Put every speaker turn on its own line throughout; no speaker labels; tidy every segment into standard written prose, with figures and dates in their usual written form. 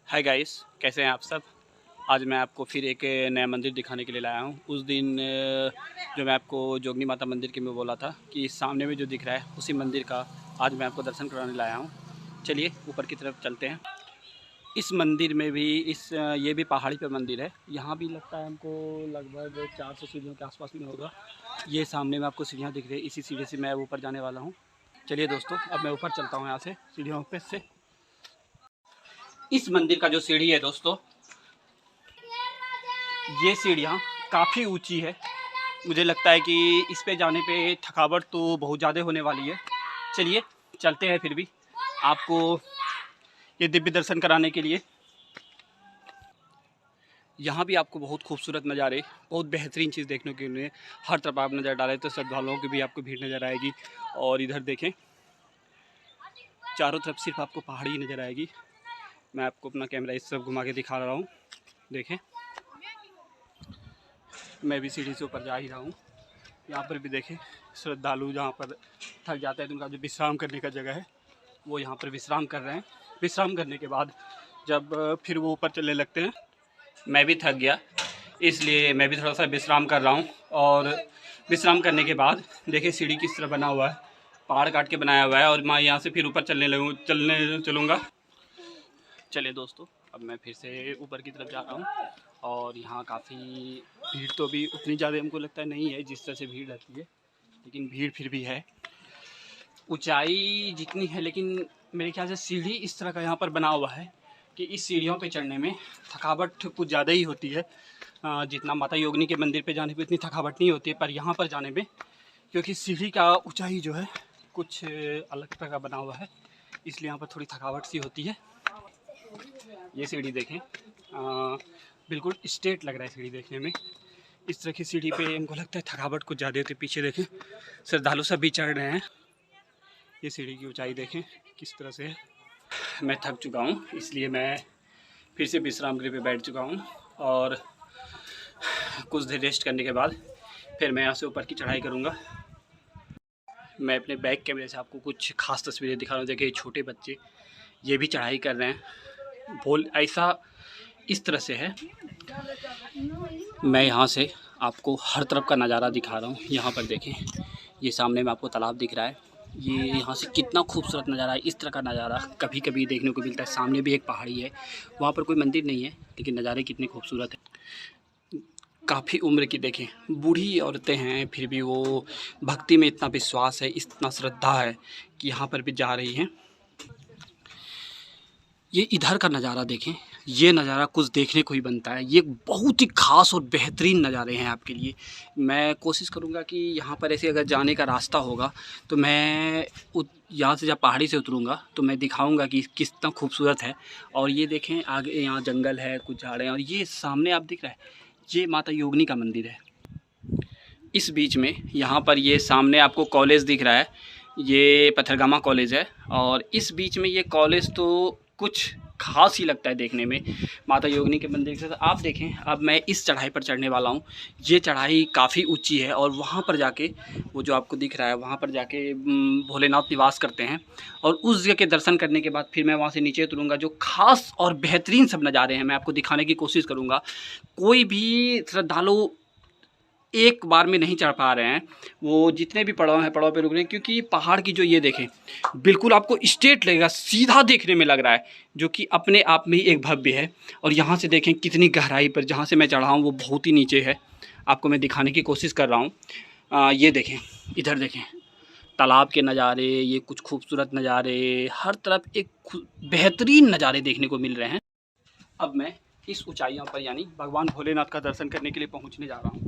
Hi guys, कैसे हैं आप सब। आज मैं आपको फिर एक नया मंदिर दिखाने के लिए लाया हूँ। उस दिन जो मैं आपको जोगनी माता मंदिर के में बोला था कि सामने में जो दिख रहा है उसी मंदिर का आज मैं आपको दर्शन कराने लाया हूँ। चलिए ऊपर की तरफ चलते हैं। इस मंदिर में भी ये भी पहाड़ी पर मंदिर है। यहाँ भी लगता है हमको लगभग 400 सीढ़ियों के आसपास में होगा। ये सामने में आपको सीढ़ियाँ दिख रही है, इसी सीढ़ी से मैं ऊपर जाने वाला हूँ। चलिए दोस्तों, अब मैं ऊपर चलता हूँ यहाँ से सीढ़ियों पे से। इस मंदिर का जो सीढ़ी है दोस्तों, ये सीढ़ियाँ काफ़ी ऊंची है। मुझे लगता है कि इस पे जाने पे थकावट तो बहुत ज़्यादा होने वाली है। चलिए चलते हैं फिर भी आपको ये दिव्य दर्शन कराने के लिए। यहाँ भी आपको बहुत खूबसूरत नज़ारे, बहुत बेहतरीन चीज़ देखने के लिए हर तरफ आप नज़र डालें तो श्रद्धालुओं की भी आपको भीड़ नज़र आएगी। और इधर देखें, चारों तरफ सिर्फ आपको पहाड़ी नज़र आएगी। मैं आपको अपना कैमरा इस तरफ घुमा के दिखा रहा हूँ। देखें, मैं भी सीढ़ी से ऊपर जा ही रहा हूँ। यहाँ पर भी देखें, श्रद्धालु जहाँ पर थक जाते हैं तो उनका जो विश्राम करने का जगह है वो यहाँ पर विश्राम कर रहे हैं। विश्राम करने के बाद जब फिर वो ऊपर चलने लगते हैं। मैं भी थक गया, इसलिए मैं भी थोड़ा सा विश्राम कर रहा हूँ। और विश्राम करने के बाद देखिए सीढ़ी किस तरह बना हुआ है, पहाड़ काट के बनाया हुआ है। और मैं यहाँ से फिर ऊपर चलने चलूँगा। चलिए दोस्तों, अब मैं फिर से ऊपर की तरफ जा रहा हूँ। और यहाँ काफ़ी भीड़ तो भी उतनी ज़्यादा हमको लगता है नहीं है जिस तरह से भीड़ रहती है, लेकिन भीड़ फिर भी है। ऊंचाई जितनी है, लेकिन मेरे ख्याल से सीढ़ी इस तरह का यहाँ पर बना हुआ है कि इस सीढ़ियों पे चढ़ने में थकावट कुछ ज़्यादा ही होती है। जितना माता योगिनी के मंदिर पे जाने पे इतनी थकावट नहीं होती है, पर यहाँ पर जाने में क्योंकि सीढ़ी का ऊंचाई जो है कुछ अलग तरह का बना हुआ है, इसलिए यहाँ पर थोड़ी थकावट सी होती है। ये सीढ़ी देखें, बिल्कुल स्ट्रेट लग रहा है सीढ़ी देखने में। इस तरह की सीढ़ी पे हमको लगता है थकावट कुछ ज़्यादा होती है। पीछे देखें, श्रद्धालु सब भी चढ़ रहे हैं। ये सीढ़ी की ऊंचाई देखें किस तरह से है। मैं थक चुका हूँ, इसलिए मैं फिर से विश्राम गृह पे बैठ चुका हूँ। और कुछ देर रेस्ट करने के बाद फिर मैं यहाँ से ऊपर की चढ़ाई करूँगा। मैं अपने बैक कैमरे से आपको कुछ खास तस्वीरें दिखा रहा हूँ। देखिए, छोटे बच्चे ये भी चढ़ाई कर रहे हैं। बोल ऐसा इस तरह से है। मैं यहाँ से आपको हर तरफ का नज़ारा दिखा रहा हूँ। यहाँ पर देखें, ये सामने में आपको तालाब दिख रहा है। ये यहाँ से कितना खूबसूरत नज़ारा है। इस तरह का नज़ारा कभी कभी देखने को मिलता है। सामने भी एक पहाड़ी है, वहाँ पर कोई मंदिर नहीं है, लेकिन नज़ारे कितने खूबसूरत हैं। काफ़ी उम्र की देखें, बूढ़ी औरतें हैं, फिर भी वो भक्ति में इतना विश्वास है, इतना श्रद्धा है कि यहाँ पर भी जा रही हैं। ये इधर का नज़ारा देखें, ये नज़ारा कुछ देखने को ही बनता है। ये बहुत ही ख़ास और बेहतरीन नज़ारे हैं आपके लिए। मैं कोशिश करूँगा कि यहाँ पर ऐसे अगर जाने का रास्ता होगा तो मैं यहाँ से जब पहाड़ी से उतरूँगा तो मैं दिखाऊँगा कि कितना खूबसूरत है। और ये देखें, आगे यहाँ जंगल है, कुछ झाड़ हैं, और ये सामने आप दिख रहा है, ये माता योगिनी का मंदिर है। इस बीच में यहाँ पर ये सामने आपको कॉलेज दिख रहा है, ये पत्थरगामा कॉलेज है। और इस बीच में ये कॉलेज तो कुछ खास ही लगता है देखने में माता योगिनी के मंदिर के साथ। आप देखें, अब मैं इस चढ़ाई पर चढ़ने वाला हूँ। ये चढ़ाई काफ़ी ऊंची है और वहाँ पर जाके वो जो आपको दिख रहा है, वहाँ पर जाके भोलेनाथ निवास करते हैं। और उस जगह के दर्शन करने के बाद फिर मैं वहाँ से नीचे उतरूँगा। जो खास और बेहतरीन सब नज़ारे हैं मैं आपको दिखाने की कोशिश करूँगा। कोई भी श्रद्धालु एक बार में नहीं चढ़ पा रहे हैं, वो जितने भी पड़ाव हैं पड़ाव पे रुक रहे हैं, क्योंकि पहाड़ की जो ये देखें बिल्कुल आपको स्ट्रेट लगेगा, सीधा देखने में लग रहा है, जो कि अपने आप में ही एक भव्य है। और यहाँ से देखें कितनी गहराई पर जहाँ से मैं चढ़ा हूँ वो बहुत ही नीचे है। आपको मैं दिखाने की कोशिश कर रहा हूँ। ये देखें, इधर देखें, तालाब के नज़ारे, ये कुछ खूबसूरत नज़ारे, हर तरफ एक बेहतरीन नज़ारे देखने को मिल रहे हैं। अब मैं इस ऊंचाइयों पर यानी भगवान भोलेनाथ का दर्शन करने के लिए पहुँचने जा रहा हूँ।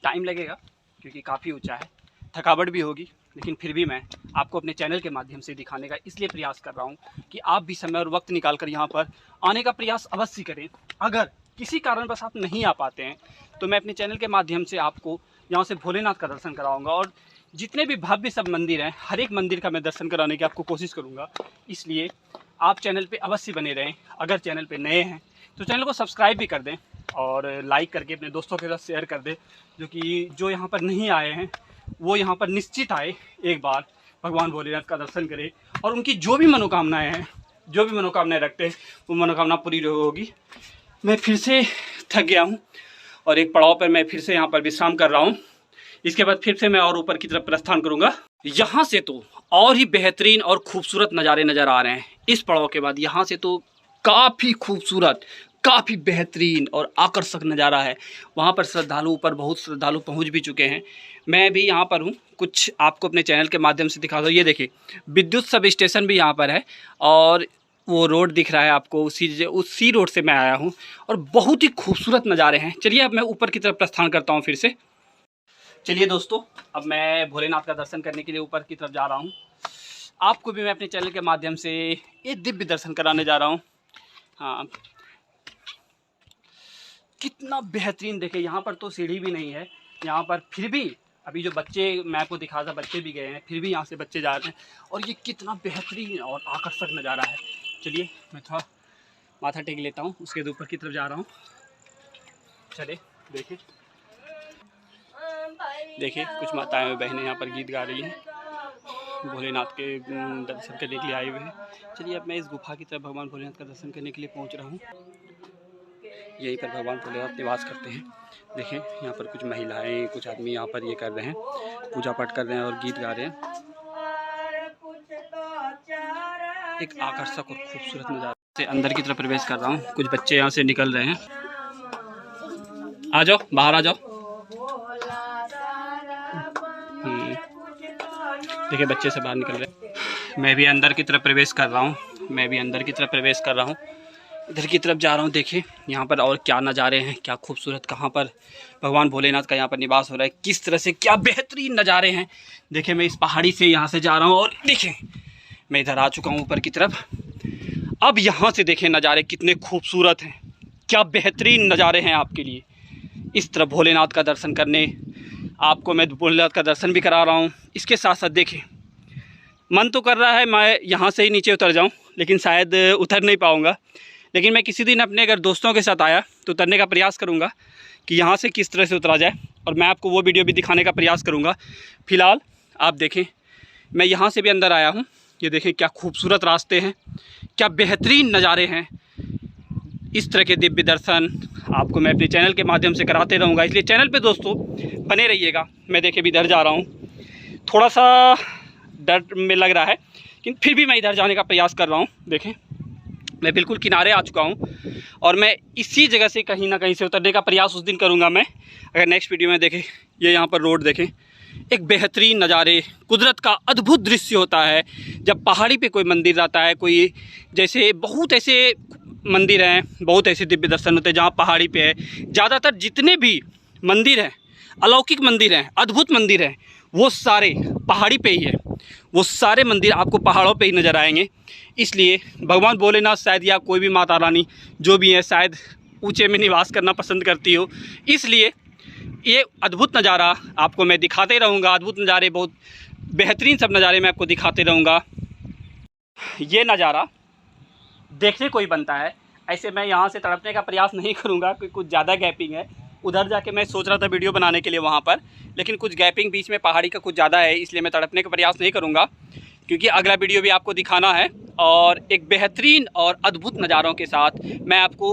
टाइम लगेगा क्योंकि काफ़ी ऊंचा है, थकावट भी होगी, लेकिन फिर भी मैं आपको अपने चैनल के माध्यम से दिखाने का इसलिए प्रयास कर रहा हूं कि आप भी समय और वक्त निकाल कर यहाँ पर आने का प्रयास अवश्य करें। अगर किसी कारणवश आप नहीं आ पाते हैं तो मैं अपने चैनल के माध्यम से आपको यहाँ से भोलेनाथ का दर्शन कराऊँगा। और जितने भी भव्य सब मंदिर हैं, हर एक मंदिर का मैं दर्शन कराने की आपको कोशिश करूँगा। इसलिए आप चैनल पर अवश्य बने रहें। अगर चैनल पर नए हैं तो चैनल को सब्सक्राइब भी कर दें और लाइक करके अपने दोस्तों के साथ शेयर कर दे, जो यहाँ पर नहीं आए हैं वो यहाँ पर निश्चित आए, एक बार भगवान भोलेनाथ का दर्शन करें और उनकी जो भी मनोकामनाएं हैं जो भी मनोकामनाएं रखते हैं वो मनोकामना पूरी होगी। मैं फिर से थक गया हूँ और एक पड़ाव पर मैं फिर से यहाँ पर विश्राम कर रहा हूँ। इसके बाद फिर से मैं और ऊपर की तरफ प्रस्थान करूँगा। यहाँ से तो और ही बेहतरीन और खूबसूरत नज़ारे नज़र आ रहे हैं। इस पड़ाव के बाद यहाँ से तो काफ़ी खूबसूरत, काफ़ी बेहतरीन और आकर्षक नज़ारा है। वहाँ पर श्रद्धालु, ऊपर बहुत श्रद्धालु पहुँच भी चुके हैं। मैं भी यहाँ पर हूँ, कुछ आपको अपने चैनल के माध्यम से दिखा दो। ये देखिए विद्युत सब स्टेशन भी यहाँ पर है और वो रोड दिख रहा है आपको, उसी रोड से मैं आया हूँ और बहुत ही खूबसूरत नज़ारे हैं। चलिए अब मैं ऊपर की तरफ प्रस्थान करता हूँ फिर से। चलिए दोस्तों, अब मैं भोलेनाथ का दर्शन करने के लिए ऊपर की तरफ जा रहा हूँ। आपको भी मैं अपने चैनल के माध्यम से ये दिव्य दर्शन कराने जा रहा हूँ। हाँ, कितना बेहतरीन देखे। यहाँ पर तो सीढ़ी भी नहीं है यहाँ पर, फिर भी अभी जो बच्चे मैं आपको दिखा था, बच्चे भी गए हैं, फिर भी यहाँ से बच्चे जा रहे हैं और ये कितना बेहतरीन और आकर्षक नज़ारा है। चलिए मैं थोड़ा माथा टेक लेता हूँ, उसके ऊपर की तरफ जा रहा हूँ। चले देखिए, देखिए कुछ माताएं और बहनें यहाँ पर गीत गा रही हैं, भोलेनाथ के दर्शन करने के लिए आए हुए हैं। चलिए अब मैं इस गुफा की तरफ भगवान भोलेनाथ का दर्शन करने के लिए पहुँच रहा हूँ। यहीं पर भगवान भोलेनाथ निवास करते हैं। देखें यहाँ पर कुछ महिलाएं, कुछ आदमी यहाँ पर ये कर रहे हैं, पूजा पाठ कर रहे हैं और गीत गा रहे हैं। एक आकर्षक और खूबसूरत नज़ारा से अंदर की तरफ प्रवेश कर रहा हूँ। कुछ बच्चे यहाँ से निकल रहे हैं। आ जाओ, बाहर आ जाओ। देखिए बच्चे से बाहर निकल रहे हैं। मैं भी अंदर की तरफ प्रवेश कर रहा हूँ। इधर की तरफ जा रहा हूँ। देखिए यहाँ पर और क्या नज़ारे हैं, क्या खूबसूरत, कहाँ पर भगवान भोलेनाथ का यहाँ पर निवास हो रहा है, किस तरह से क्या बेहतरीन नज़ारे हैं। देखिए मैं इस पहाड़ी से यहाँ से जा रहा हूँ और देखिए मैं इधर आ चुका हूँ ऊपर की तरफ। अब यहाँ से देखें नज़ारे कितने खूबसूरत हैं, क्या बेहतरीन नज़ारे हैं आपके लिए। इस तरफ भोलेनाथ का दर्शन करने आपको मैं भोलेनाथ का दर्शन भी करा रहा हूँ। इसके साथ साथ देखिए मन तो कर रहा है मैं यहाँ से ही नीचे उतर जाऊँ, लेकिन शायद उतर नहीं पाऊँगा। लेकिन मैं किसी दिन अपने अगर दोस्तों के साथ आया तो उतरने का प्रयास करूँगा कि यहाँ से किस तरह से उतरा जाए, और मैं आपको वो वीडियो भी दिखाने का प्रयास करूँगा। फ़िलहाल आप देखें मैं यहाँ से भी अंदर आया हूँ। ये देखें क्या खूबसूरत रास्ते हैं, क्या बेहतरीन नज़ारे हैं। इस तरह के दिव्य दर्शन आपको मैं अपने चैनल के माध्यम से कराते रहूँगा, इसलिए चैनल पे दोस्तों बने रहिएगा। मैं देखे भी इधर जा रहा हूँ, थोड़ा सा डर में लग रहा है, लेकिन फिर भी मैं इधर जाने का प्रयास कर रहा हूँ। देखें मैं बिल्कुल किनारे आ चुका हूँ और मैं इसी जगह से कहीं ना कहीं से उतरने का प्रयास उस दिन करूँगा मैं, अगर नेक्स्ट वीडियो में देखें। ये यहाँ पर रोड देखें, एक बेहतरीन नज़ारे, कुदरत का अद्भुत दृश्य होता है जब पहाड़ी पे कोई मंदिर आता है। कोई जैसे बहुत ऐसे मंदिर हैं, बहुत ऐसे दिव्य दर्शन होते हैं जहाँ पहाड़ी पे है। ज़्यादातर जितने भी मंदिर हैं, अलौकिक मंदिर हैं, अद्भुत मंदिर हैं, वो सारे पहाड़ी पे ही है। वो सारे मंदिर आपको पहाड़ों पे ही नज़र आएंगे। इसलिए भगवान भोलेनाथ शायद या कोई भी माता रानी जो भी है शायद ऊंचे में निवास करना पसंद करती हो, इसलिए ये अद्भुत नज़ारा आपको मैं दिखाते रहूँगा। अद्भुत नज़ारे, बहुत बेहतरीन सब नज़ारे मैं आपको दिखाते रहूँगा। ये नज़ारा देखने को ही बनता है, ऐसे मैं यहाँ से तड़पने का प्रयास नहीं करूँगा क्योंकि कुछ ज़्यादा गैपिंग है। उधर जाके मैं सोच रहा था वीडियो बनाने के लिए वहाँ पर, लेकिन कुछ गैपिंग बीच में पहाड़ी का कुछ ज़्यादा है, इसलिए मैं तड़पने का प्रयास नहीं करूँगा क्योंकि अगला वीडियो भी आपको दिखाना है। और एक बेहतरीन और अद्भुत नज़ारों के साथ मैं आपको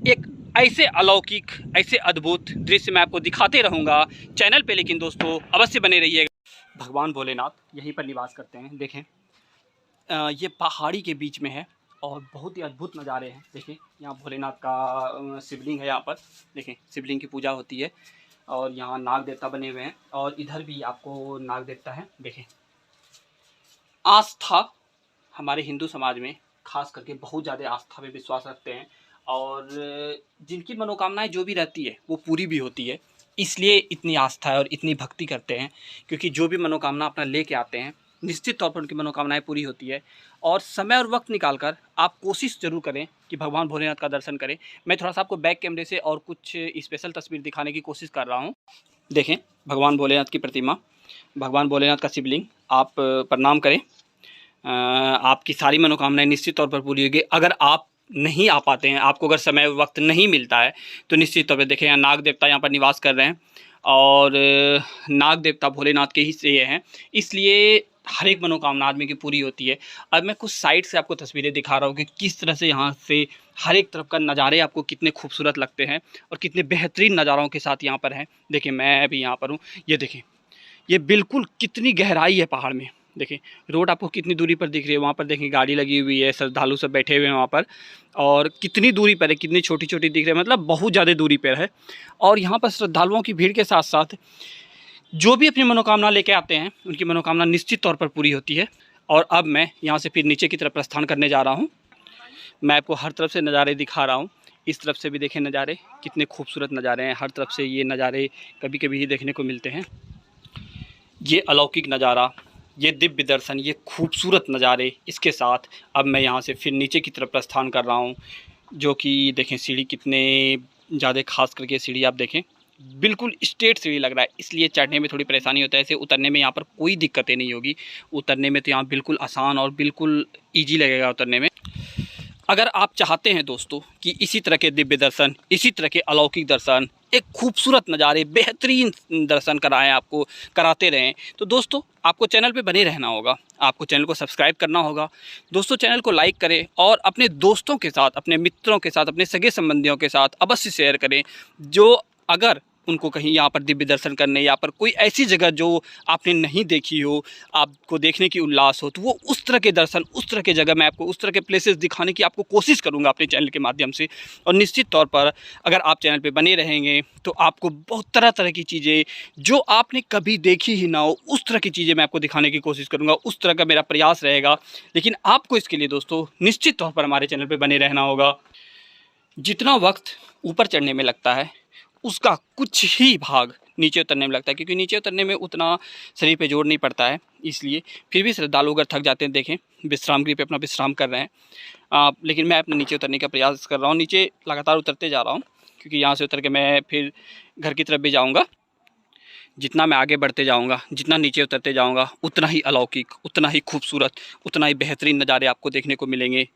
एक ऐसे अलौकिक, ऐसे अद्भुत दृश्य मैं आपको दिखाते रहूँगा चैनल पे। लेकिन दोस्तों अवश्य बने रहिएगा। भगवान भोलेनाथ यहीं पर निवास करते हैं। देखें ये पहाड़ी के बीच में है और बहुत ही अद्भुत नज़ारे हैं। देखिए यहाँ भोलेनाथ का शिवलिंग है, यहाँ पर देखें शिवलिंग की पूजा होती है और यहाँ नाग देवता बने हुए हैं और इधर भी आपको नाग देवता है। देखें आस्था हमारे हिंदू समाज में खास करके बहुत ज़्यादा आस्था में विश्वास रखते हैं और जिनकी मनोकामनाएं जो भी रहती है वो पूरी भी होती है। इसलिए इतनी आस्था है और इतनी भक्ति करते हैं क्योंकि जो भी मनोकामना अपना लेके आते हैं निश्चित तौर पर उनकी मनोकामनाएं पूरी होती है। और समय और वक्त निकालकर आप कोशिश ज़रूर करें कि भगवान भोलेनाथ का दर्शन करें। मैं थोड़ा सा आपको बैक कैमरे से और कुछ स्पेशल तस्वीर दिखाने की कोशिश कर रहा हूँ। देखें भगवान भोलेनाथ की प्रतिमा, भगवान भोलेनाथ का शिवलिंग, आप प्रणाम करें। आपकी सारी मनोकामनाएं निश्चित तौर पर पूरी होगी। अगर आप नहीं आ पाते हैं, आपको अगर समय वक्त नहीं मिलता है तो निश्चित तौर पर देखें यहाँ नाग देवता यहाँ पर निवास कर रहे हैं और नाग देवता भोलेनाथ के ही से ये हैं। इसलिए हर एक मनोकामना आदमी की पूरी होती है। अब मैं कुछ साइड से आपको तस्वीरें दिखा रहा हूँ कि किस तरह से यहाँ से हर एक तरफ का नज़ारे आपको कितने खूबसूरत लगते हैं और कितने बेहतरीन नज़ारों के साथ यहाँ पर हैं। देखिए मैं भी यहाँ पर हूँ, ये देखें, ये बिल्कुल कितनी गहराई है पहाड़ में। देखें रोड आपको कितनी दूरी पर दिख रही है, वहाँ पर देखें गाड़ी लगी हुई है, श्रद्धालु सब बैठे हुए हैं वहाँ पर, और कितनी दूरी पर है, कितनी छोटी छोटी दिख रही है, मतलब बहुत ज़्यादा दूरी पर है। और यहाँ पर श्रद्धालुओं की भीड़ के साथ साथ जो भी अपनी मनोकामना लेके आते हैं उनकी मनोकामना निश्चित तौर पर पूरी होती है। और अब मैं यहाँ से फिर नीचे की तरफ प्रस्थान करने जा रहा हूँ। मैं आपको हर तरफ से नज़ारे दिखा रहा हूँ। इस तरफ से भी देखें नज़ारे, कितने खूबसूरत नज़ारे हैं। हर तरफ से ये नज़ारे कभी कभी ही देखने को मिलते हैं। ये अलौकिक नज़ारा, ये दिव्य दर्शन, ये खूबसूरत नज़ारे, इसके साथ अब मैं यहाँ से फिर नीचे की तरफ प्रस्थान कर रहा हूँ। जो कि देखें सीढ़ी कितने ज़्यादा खास करके सीढ़ी आप देखें, बिल्कुल स्ट्रेट सीढ़ी लग रहा है, इसलिए चढ़ने में थोड़ी परेशानी होता है। ऐसे उतरने में यहाँ पर कोई दिक्कतें नहीं होगी। उतरने में तो यहाँ बिल्कुल आसान और बिल्कुल ईजी लगेगा उतरने में। अगर आप चाहते हैं दोस्तों कि इसी तरह के दिव्य दर्शन, इसी तरह के अलौकिक दर्शन, एक खूबसूरत नज़ारे, बेहतरीन दर्शन कराएं, आपको कराते रहें, तो दोस्तों आपको चैनल पे बने रहना होगा। आपको चैनल को सब्सक्राइब करना होगा दोस्तों, चैनल को लाइक करें और अपने दोस्तों के साथ, अपने मित्रों के साथ, अपने सगे संबंधियों के साथ अवश्य शेयर करें, जो अगर उनको कहीं यहाँ पर दिव्य दर्शन करने या पर कोई ऐसी जगह जो आपने नहीं देखी हो, आपको देखने की उल्लास हो, तो वो उस तरह के दर्शन, उस तरह के जगह मैं आपको उस तरह के प्लेसेस दिखाने की आपको कोशिश करूँगा अपने चैनल के माध्यम से। और निश्चित तौर पर अगर आप चैनल पे बने रहेंगे तो आपको बहुत तरह तरह की चीज़ें जो आपने कभी देखी ही ना हो, उस तरह की चीज़ें मैं आपको दिखाने की कोशिश करूँगा। उस तरह का मेरा प्रयास रहेगा। लेकिन आपको इसके लिए दोस्तों निश्चित तौर पर हमारे चैनल पर बने रहना होगा। जितना वक्त ऊपर चढ़ने में लगता है उसका कुछ ही भाग नीचे उतरने में लगता है, क्योंकि नीचे उतरने में उतना शरीर पे जोर नहीं पड़ता है। इसलिए फिर भी श्रद्धालु अगर थक जाते हैं, देखें विश्राम गृह पे अपना विश्राम कर रहे हैं। लेकिन मैं अपने नीचे उतरने का प्रयास कर रहा हूँ, नीचे लगातार उतरते जा रहा हूँ, क्योंकि यहाँ से उतर के मैं फिर घर की तरफ भी जाऊँगा। जितना मैं आगे बढ़ते जाऊँगा, जितना नीचे उतरते जाऊँगा, उतना ही अलौकिक, उतना ही खूबसूरत, उतना ही बेहतरीन नज़ारे आपको देखने को मिलेंगे।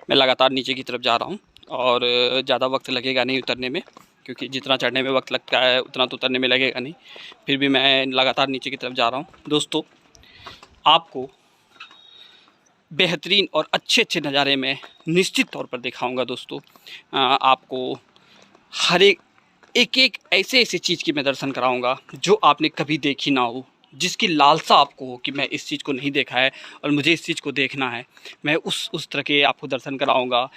मैं लगातार नीचे की तरफ जा रहा हूँ और ज़्यादा वक्त लगेगा नहीं उतरने में, क्योंकि जितना चढ़ने में वक्त लगता है उतना तो उतरने में लगेगा नहीं। फिर भी मैं लगातार नीचे की तरफ जा रहा हूँ। दोस्तों आपको बेहतरीन और अच्छे अच्छे नज़ारे में निश्चित तौर पर दिखाऊंगा दोस्तों। आपको हर एक ऐसे चीज़ की मैं दर्शन कराऊंगा जो आपने कभी देखी ना हो, जिसकी लालसा आपको हो कि मैं इस चीज़ को नहीं देखा है और मुझे इस चीज़ को देखना है। मैं उस तरह के आपको दर्शन कराऊंगा।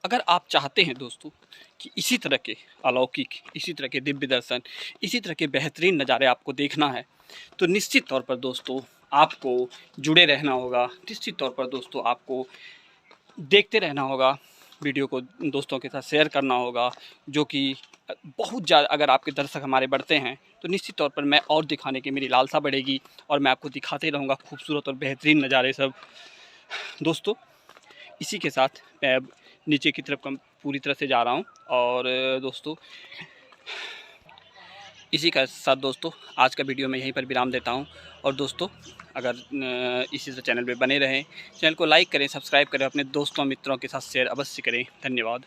अगर आप चाहते हैं दोस्तों कि इसी तरह के अलौकिक, इसी तरह के दिव्य दर्शन, इसी तरह के बेहतरीन नज़ारे आपको देखना है, तो निश्चित तौर पर दोस्तों आपको जुड़े रहना होगा। निश्चित तौर पर दोस्तों आपको देखते रहना होगा, वीडियो को दोस्तों के साथ शेयर करना होगा। जो कि बहुत ज़्यादा अगर आपके दर्शक हमारे बढ़ते हैं तो निश्चित तौर पर मैं और दिखाने की मेरी लालसा बढ़ेगी और मैं आपको दिखाते रहूँगा खूबसूरत और बेहतरीन नज़ारे सब। दोस्तों इसी के साथ मैं अब नीचे की तरफ पूरी तरह से जा रहा हूँ। और दोस्तों इसी का साथ दोस्तों आज का वीडियो मैं यहीं पर विराम देता हूँ। और दोस्तों अगर इसी तरह चैनल पे बने रहें, चैनल को लाइक करें, सब्सक्राइब करें, अपने दोस्तों मित्रों के साथ शेयर अवश्य करें। धन्यवाद।